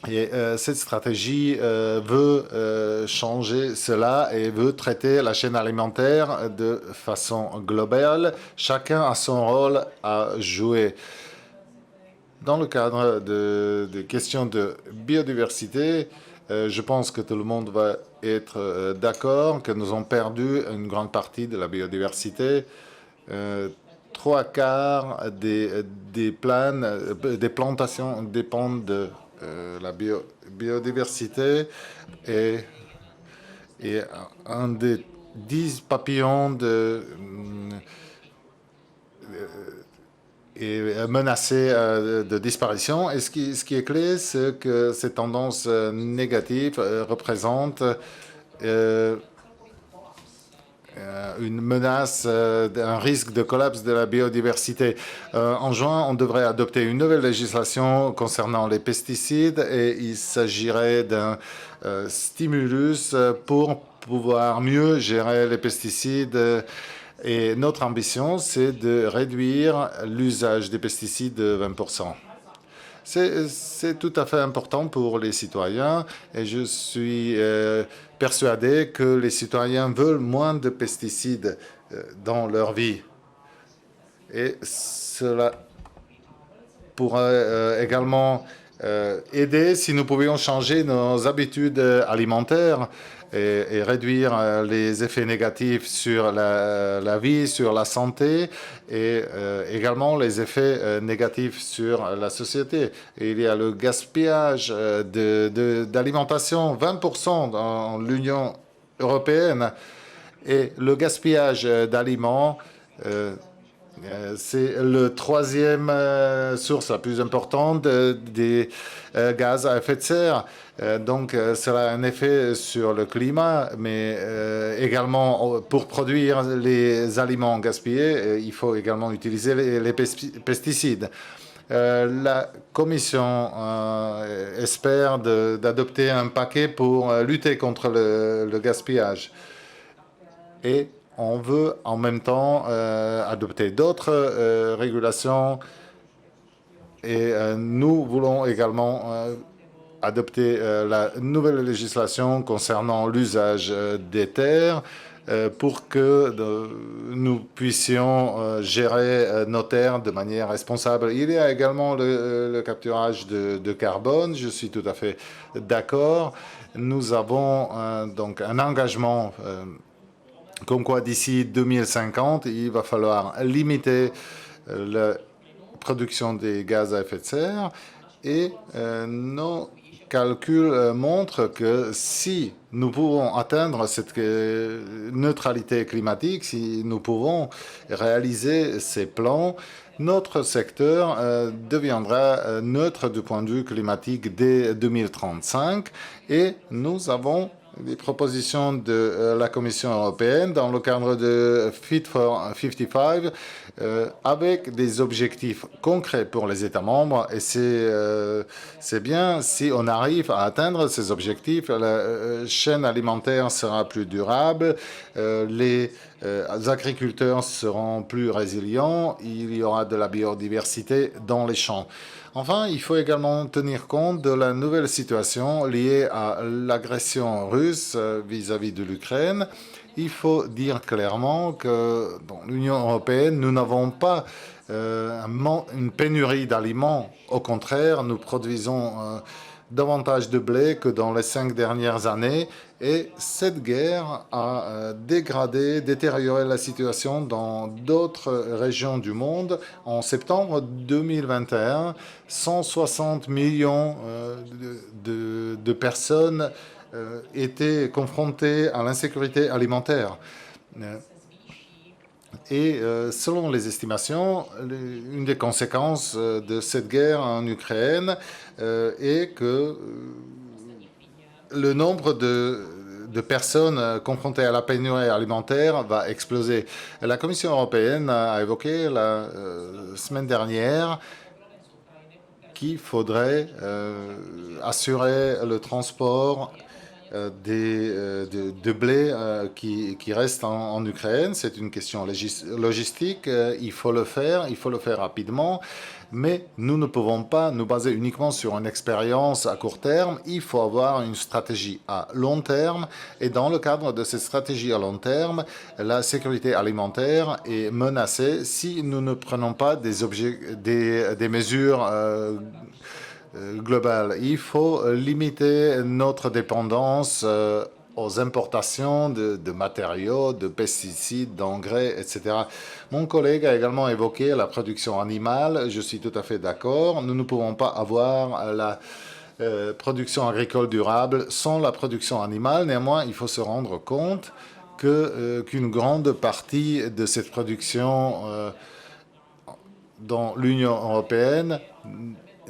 B: Et cette stratégie veut changer cela et veut traiter la chaîne alimentaire de façon globale. Chacun a son rôle à jouer. Dans le cadre de questions de biodiversité, je pense que tout le monde va être d'accord que nous avons perdu une grande partie de la biodiversité. 3/4 des plantations dépendent de la biodiversité et un des 10 papillons est menacé de disparition. Et ce qui est clé, c'est que ces tendances négatives représentent une menace, un risque de collapse de la biodiversité. En juin, on devrait adopter une nouvelle législation concernant les pesticides et il s'agirait d'un stimulus pour pouvoir mieux gérer les pesticides. Et notre ambition, c'est de réduire l'usage des pesticides de 20%. C'est tout à fait important pour les citoyens et je suis persuadé que les citoyens veulent moins de pesticides dans leur vie. Et cela pourrait également aider si nous pouvions changer nos habitudes alimentaires. et réduire les effets négatifs sur la vie, sur la santé et également les effets négatifs sur la société. Et il y a le gaspillage d'alimentation, 20% dans l'Union européenne. Et le gaspillage d'aliments, c'est la troisième source la plus importante des gaz à effet de serre. Donc, cela a un effet sur le climat, mais également pour produire les aliments gaspillés, il faut également utiliser les pesticides. La Commission espère d'adopter un paquet pour lutter contre le gaspillage. Et on veut en même temps adopter d'autres régulations et nous voulons également adopter la nouvelle législation concernant l'usage des terres pour que nous puissions gérer nos terres de manière responsable. Il y a également le capturage de carbone, je suis tout à fait d'accord. Nous avons donc un engagement comme quoi d'ici 2050, il va falloir limiter la production des gaz à effet de serre et nos calculs montrent que si nous pouvons atteindre cette neutralité climatique, si nous pouvons réaliser ces plans, notre secteur deviendra neutre du point de vue climatique dès 2035 et nous avons des propositions de la Commission européenne dans le cadre de Fit for 55 avec des objectifs concrets pour les États membres et c'est bien si on arrive à atteindre ces objectifs, la chaîne alimentaire sera plus durable, les agriculteurs seront plus résilients, il y aura de la biodiversité dans les champs. Enfin, il faut également tenir compte de la nouvelle situation liée à l'agression russe vis-à-vis de l'Ukraine. Il faut dire clairement que dans l'Union européenne, nous n'avons pas une pénurie d'aliments. Au contraire, nous produisons davantage de blé que dans les 5 dernières années. Et cette guerre a détérioré la situation dans d'autres régions du monde. En septembre 2021, 160 millions de personnes étaient confrontées à l'insécurité alimentaire. Et selon les estimations, une des conséquences de cette guerre en Ukraine est que le nombre de personnes confrontées à la pénurie alimentaire va exploser. La Commission européenne a évoqué la semaine dernière qu'il faudrait assurer le transport de blé qui reste en Ukraine. C'est une question logistique. Il faut le faire rapidement. Mais nous ne pouvons pas nous baser uniquement sur une expérience à court terme. Il faut avoir une stratégie à long terme. Et dans le cadre de cette stratégie à long terme, la sécurité alimentaire est menacée si nous ne prenons pas des mesures globales. Il faut limiter notre dépendance aux importations de matériaux, de pesticides, d'engrais, etc. Mon collègue a également évoqué la production animale. Je suis tout à fait d'accord. Nous ne pouvons pas avoir la production agricole durable sans la production animale. Néanmoins, il faut se rendre compte qu'une grande partie de cette production dans l'Union européenne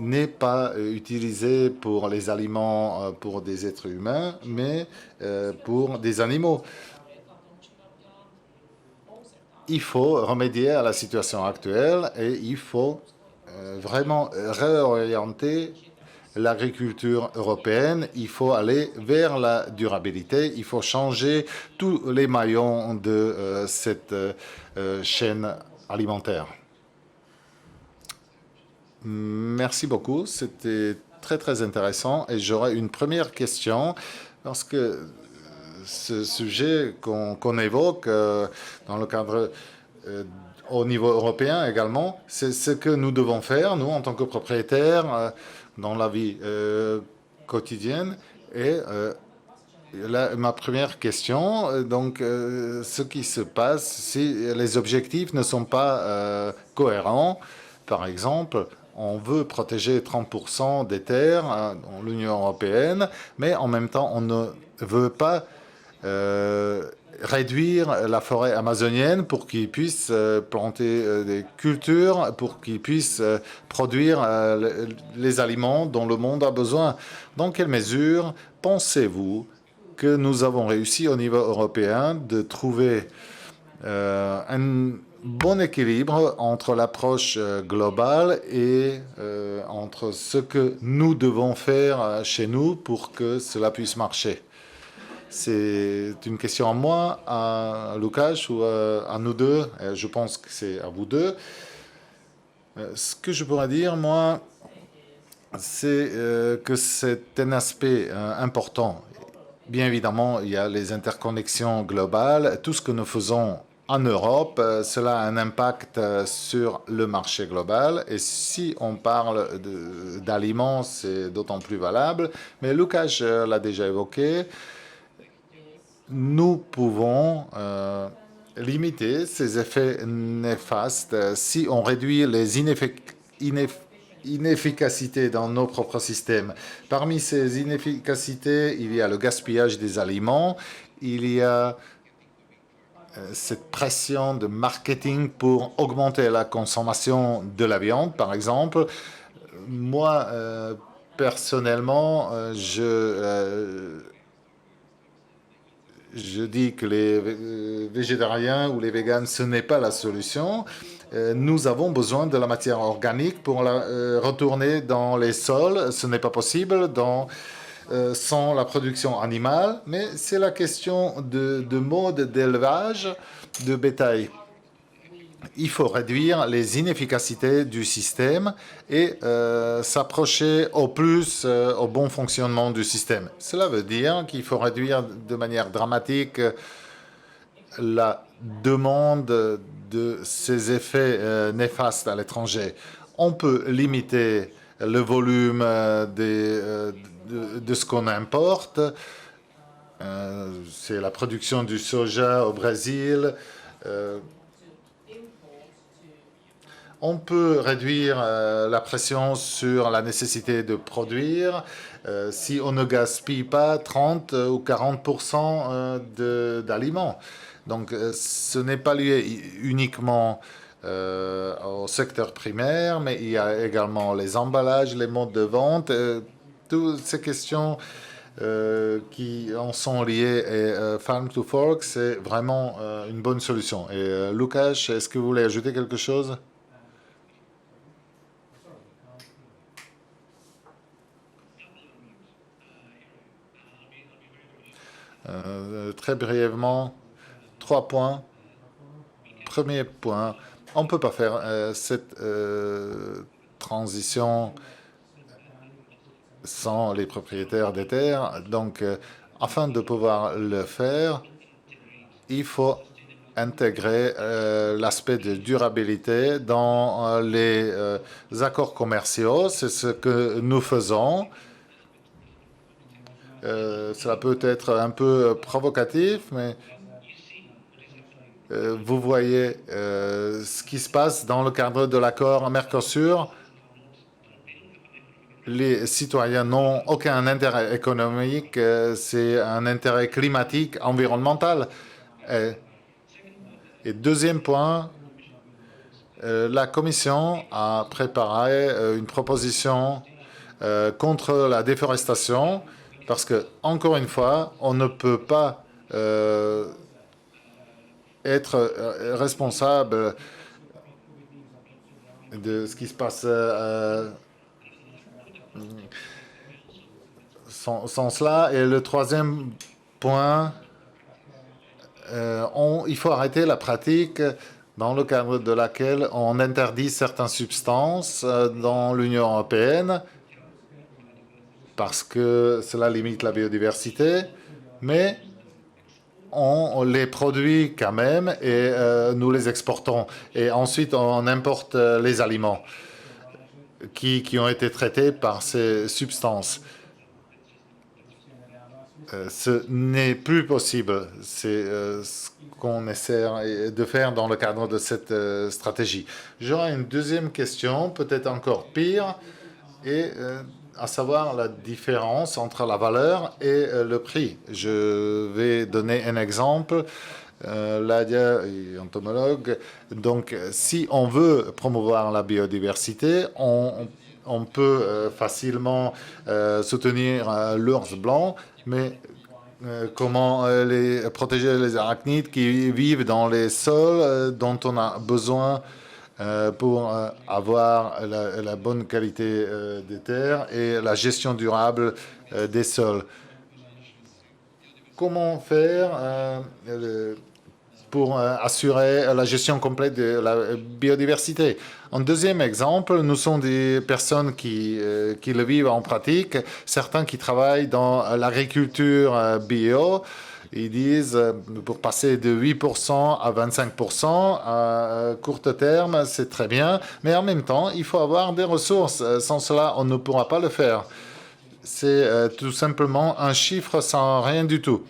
B: n'est pas utilisé pour les aliments pour des êtres humains, mais pour des animaux. Il faut remédier à la situation actuelle et il faut vraiment réorienter l'agriculture européenne. Il faut aller vers la durabilité. Il faut changer tous les maillons de cette chaîne alimentaire. Merci beaucoup, c'était très intéressant et j'aurais une première question parce que ce sujet qu'on évoque dans le cadre au niveau européen également, c'est ce que nous devons faire, nous en tant que propriétaires dans la vie quotidienne et ma première question, donc ce qui se passe si les objectifs ne sont pas cohérents. Par exemple, on veut protéger 30% des terres dans l'Union européenne, mais en même temps, on ne veut pas réduire la forêt amazonienne pour qu'ils puissent planter des cultures, pour qu'ils puissent produire les aliments dont le monde a besoin. Dans quelle mesure pensez-vous que nous avons réussi au niveau européen de trouver un bon équilibre entre l'approche globale et entre ce que nous devons faire chez nous pour que cela puisse marcher? C'est une question à moi, à Lucas ou à nous deux. Je pense que c'est à vous deux. Ce que je pourrais dire, moi, c'est que c'est un aspect important. Bien évidemment, il y a les interconnexions globales. Tout ce que nous faisons en Europe, cela a un impact sur le marché global. Et si on parle d'aliments, c'est d'autant plus valable. Mais Lucas l'a déjà évoqué. Nous pouvons limiter ces effets néfastes si on réduit les inefficacités dans nos propres systèmes. Parmi ces inefficacités, il y a le gaspillage des aliments, il y a cette pression de marketing pour augmenter la consommation de la viande, par exemple. Moi, personnellement, je dis que les végétariens ou les véganes, ce n'est pas la solution. Nous avons besoin de la matière organique pour la retourner dans les sols. Ce n'est pas possible sans la production animale, mais c'est la question de mode d'élevage de bétail. Il faut réduire les inefficacités du système et s'approcher au plus au bon fonctionnement du système. Cela veut dire qu'il faut réduire de manière dramatique la demande de ces effets néfastes à l'étranger. On peut limiter le volume de ce qu'on importe. C'est la production du soja au Brésil. On peut réduire la pression sur la nécessité de produire si on ne gaspille pas 30 ou 40% d'aliments. Donc, ce n'est pas lié uniquement au secteur primaire, mais il y a également les emballages, les modes de vente, toutes ces questions qui en sont liées. Et Farm to Fork, c'est vraiment une bonne solution. Et Lucas, est-ce que vous voulez ajouter quelque chose? Très brièvement, 3 points. Premier point, on ne peut pas faire cette transition sans les propriétaires des terres. Donc, afin de pouvoir le faire, il faut intégrer l'aspect de durabilité dans les accords commerciaux. C'est ce que nous faisons. Cela peut être un peu provocatif, mais vous voyez ce qui se passe dans le cadre de l'accord Mercosur. Les citoyens n'ont aucun intérêt économique, c'est un intérêt climatique, environnemental. Et deuxième point, la Commission a préparé une proposition contre la déforestation. Parce que, encore une fois, on ne peut pas être responsable de ce qui se passe sans cela. Et le troisième point, il faut arrêter la pratique dans le cadre de laquelle on interdit certaines substances dans l'Union européenne parce que cela limite la biodiversité, mais on les produit quand même et nous les exportons. Et ensuite, on importe les aliments qui ont été traités par ces substances. ce n'est plus possible. C'est ce qu'on essaie de faire dans le cadre de cette stratégie. J'aurai une deuxième question, peut-être encore pire, et à savoir la différence entre la valeur et le prix. Je vais donner un exemple. Ladia est entomologue. Donc, si on veut promouvoir la biodiversité, on peut facilement soutenir l'ours blanc, mais comment protéger les arachnides qui vivent dans les sols dont on a besoin pour avoir la bonne qualité des terres et la gestion durable des sols. Comment faire pour assurer la gestion complète de la biodiversité? En deuxième exemple, nous sommes des personnes qui le vivent en pratique, certains qui travaillent dans l'agriculture bio. Ils disent pour passer de 8% à 25% à court terme, c'est très bien, mais en même temps, il faut avoir des ressources. Sans cela, on ne pourra pas le faire. C'est tout simplement un chiffre sans rien du tout.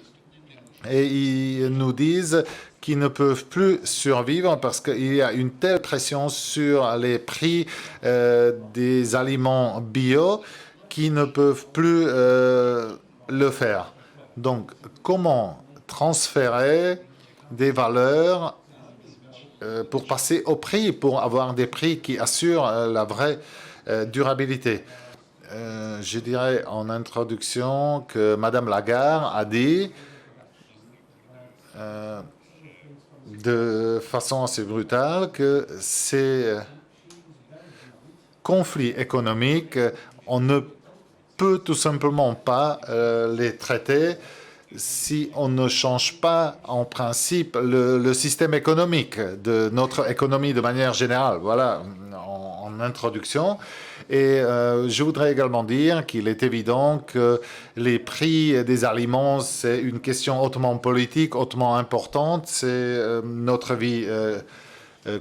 B: Et ils nous disent qu'ils ne peuvent plus survivre parce qu'il y a une telle pression sur les prix des aliments bio qu'ils ne peuvent plus le faire. Donc, comment transférer des valeurs pour passer au prix, pour avoir des prix qui assurent la vraie durabilité? Je dirais en introduction que Madame Lagarde a dit de façon assez brutale que ces conflits économiques, on ne peut tout simplement pas les traiter si on ne change pas en principe le système économique de notre économie de manière générale. Voilà, en introduction. Et je voudrais également dire qu'il est évident que les prix des aliments, c'est une question hautement politique, hautement importante. C'est notre vie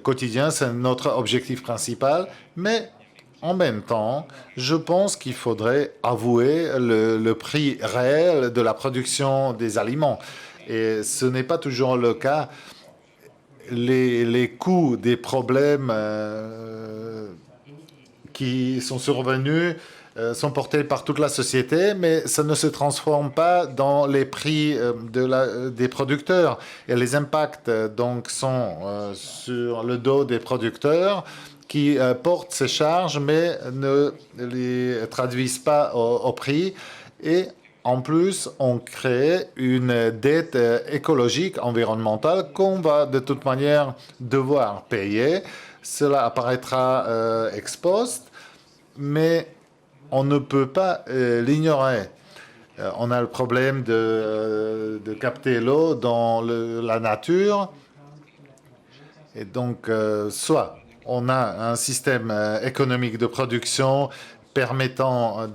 B: quotidienne, c'est notre objectif principal. Mais en même temps, je pense qu'il faudrait avouer le prix réel de la production des aliments. Et ce n'est pas toujours le cas. Les coûts des problèmes qui sont survenus sont portés par toute la société, mais ça ne se transforme pas dans les prix des producteurs. Et les impacts donc sont sur le dos des producteurs qui portent ces charges, mais ne les traduisent pas au prix. Et en plus, on crée une dette écologique, environnementale, qu'on va de toute manière devoir payer. Cela apparaîtra ex post, mais on ne peut pas l'ignorer. On a le problème de capter l'eau dans la nature. Et donc, soit on a un système économique de production permettant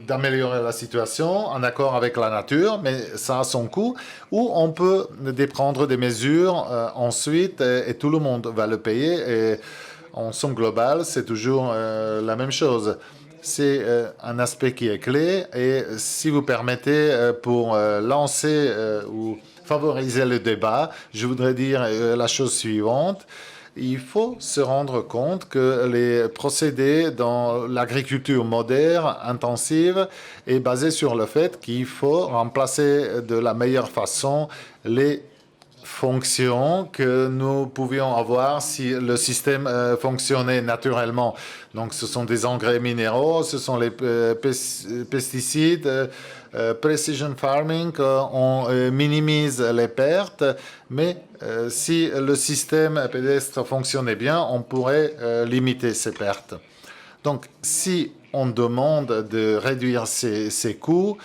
B: d'améliorer la situation en accord avec la nature, mais ça a son coût, ou on peut prendre des mesures ensuite et tout le monde va le payer. Et en somme globale, c'est toujours la même chose. C'est un aspect qui est clé et si vous permettez, pour lancer ou favoriser le débat, je voudrais dire la chose suivante. Il faut se rendre compte que les procédés dans l'agriculture moderne, intensive, est basé sur le fait qu'il faut remplacer de la meilleure façon les fonctions que nous pouvions avoir si le système fonctionnait naturellement. Donc, ce sont des engrais minéraux, ce sont les pesticides, precision farming, on minimise les pertes, mais si le système pédestre fonctionnait bien, on pourrait limiter ces pertes. Donc, si on demande de réduire ces coûts,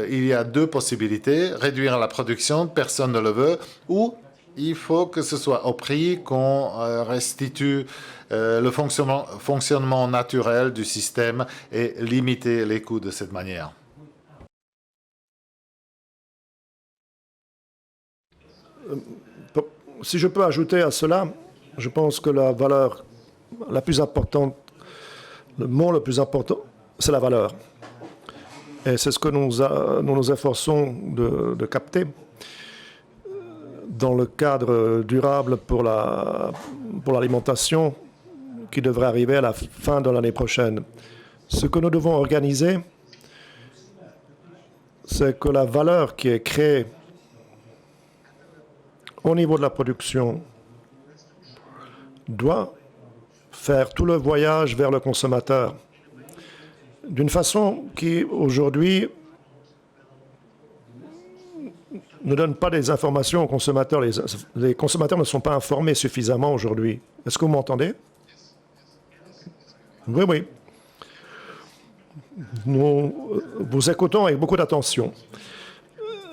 B: il y a deux possibilités. Réduire la production, personne ne le veut, ou il faut que ce soit au prix qu'on restitue le fonctionnement naturel du système et limiter les coûts de cette manière.
D: Si je peux ajouter à cela, je pense que la valeur la plus importante, le mot le plus important, c'est la valeur. Et c'est ce que nous nous efforçons de capter dans le cadre durable pour l'alimentation qui devrait arriver à la fin de l'année prochaine. Ce que nous devons organiser, c'est que la valeur qui est créée au niveau de la production doit faire tout le voyage vers le consommateur d'une façon qui, aujourd'hui, ne donne pas des informations aux consommateurs. Les consommateurs ne sont pas informés suffisamment aujourd'hui. Est-ce que vous m'entendez? Oui, oui. Nous vous écoutons avec beaucoup d'attention.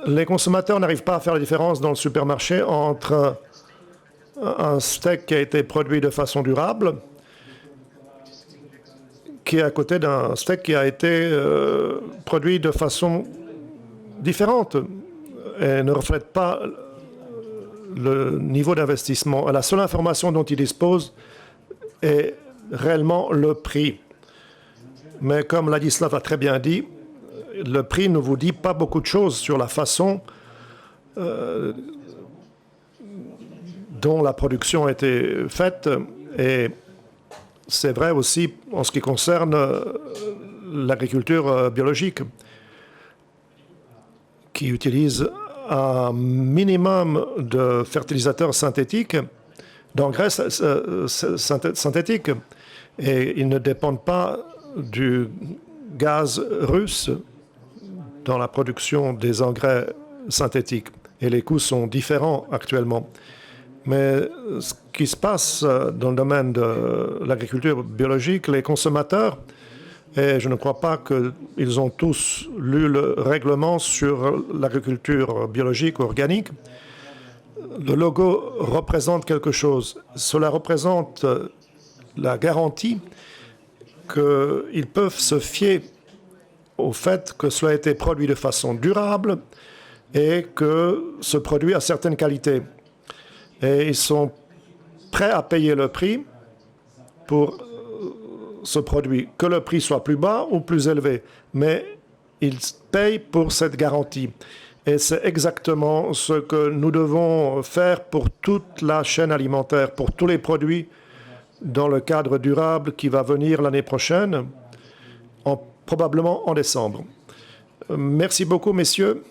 D: Les consommateurs n'arrivent pas à faire la différence dans le supermarché entre un steak qui a été produit de façon durable qui est à côté d'un steak qui a été produit de façon différente et ne reflète pas le niveau d'investissement. La seule information dont ils disposent est réellement le prix. Mais comme Ladislav a très bien dit, le prix ne vous dit pas beaucoup de choses sur la façon dont la production a été faite. Et c'est vrai aussi en ce qui concerne l'agriculture biologique, qui utilise un minimum de fertilisateurs synthétiques, d'engrais synthétiques, et ils ne dépendent pas du gaz russe dans la production des engrais synthétiques. Et les coûts sont différents actuellement. Mais ce qui se passe dans le domaine de l'agriculture biologique, les consommateurs, et je ne crois pas qu'ils ont tous lu le règlement sur l'agriculture biologique ou organique, le logo représente quelque chose. Cela représente la garantie qu'ils peuvent se fier au fait que cela a été produit de façon durable et que ce produit a certaines qualités. Et ils sont prêts à payer le prix pour ce produit, que le prix soit plus bas ou plus élevé. Mais ils payent pour cette garantie. Et c'est exactement ce que nous devons faire pour toute la chaîne alimentaire, pour tous les produits dans le cadre durable qui va venir l'année prochaine, probablement en décembre. Merci beaucoup, messieurs.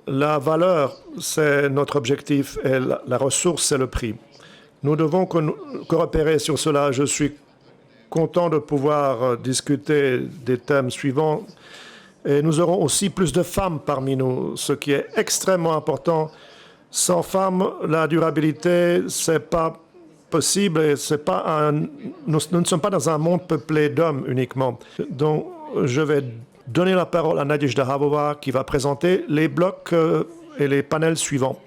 D: La valeur, c'est notre objectif et la ressource, c'est le prix. Nous devons coopérer sur cela. Je suis content de pouvoir discuter des thèmes suivants. Et nous aurons aussi plus de femmes parmi nous, ce qui est extrêmement important. Sans femmes, la durabilité, c'est pas possible. Et c'est pas nous ne sommes pas dans un monde peuplé d'hommes uniquement. Donc, je vais donner la parole à Nadejda Havová qui va présenter les blocs et les panels suivants.